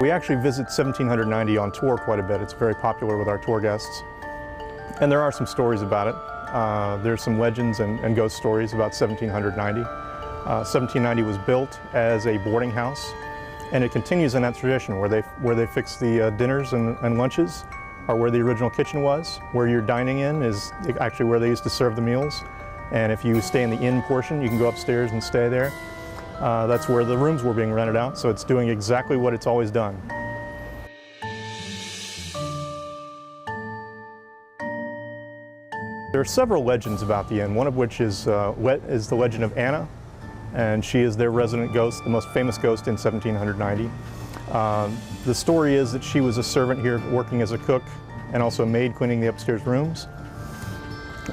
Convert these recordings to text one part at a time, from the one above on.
We actually visit 1790 on tour quite a bit. It's very popular with our tour guests. And there are some stories about it. There's some legends and ghost stories about 1790. 1790 was built as a boarding house, and it continues in that tradition where they fix the dinners and lunches are where the original kitchen was. Where you're dining in is actually where they used to serve the meals. And if you stay in the inn portion, you can go upstairs and stay there. That's where the rooms were being rented out, so it's doing exactly what it's always done. There are several legends about the inn, one of which is the legend of Anna, and she is their resident ghost, the most famous ghost in 1790. The story is that she was a servant here working as a cook and also a maid cleaning the upstairs rooms.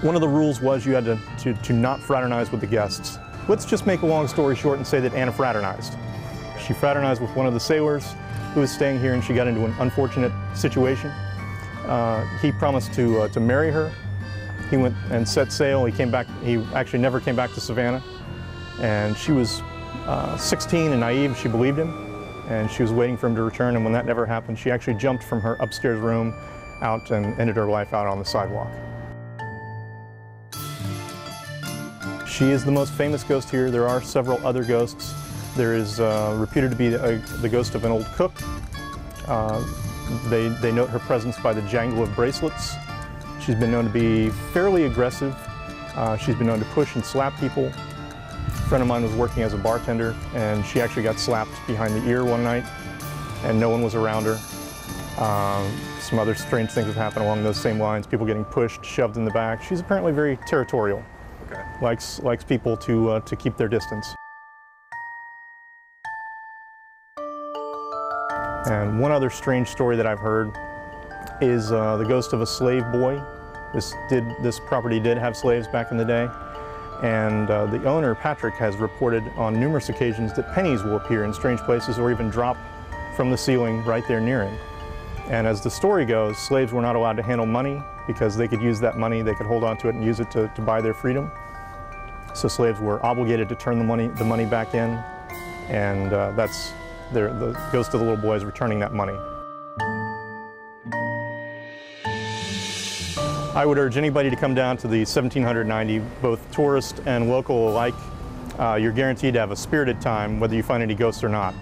One of the rules was you had to not fraternize with the guests. Let's just make a long story short and say that Anna fraternized. She fraternized with one of the sailors who was staying here, and she got into an unfortunate situation. He promised to marry her. He went and set sail. He came back. He actually never came back to Savannah. And she was 16 and naive. She believed him, and she was waiting for him to return. And when that never happened, she actually jumped from her upstairs room out and ended her life out on the sidewalk. She is the most famous ghost here. There are several other ghosts. There is reputed to be the ghost of an old cook. They note her presence by the jangle of bracelets. She's been known to be fairly aggressive. She's been known to push and slap people. A friend of mine was working as a bartender, and she actually got slapped behind the ear one night, and no one was around her. Some other strange things have happened along those same lines, people getting pushed, shoved in the back. She's apparently very territorial. Okay. Likes people to keep their distance. And one other strange story that I've heard is the ghost of a slave boy. This property did have slaves back in the day, and the owner, Patrick, has reported on numerous occasions that pennies will appear in strange places or even drop from the ceiling right there near him. And as the story goes, slaves were not allowed to handle money because they could use that money, they could hold on to it and use it to buy their freedom. So slaves were obligated to turn the money back in, and the ghost of the little boy is returning that money. I would urge anybody to come down to the 1790, both tourist and local alike. You're guaranteed to have a spirited time, whether you find any ghosts or not.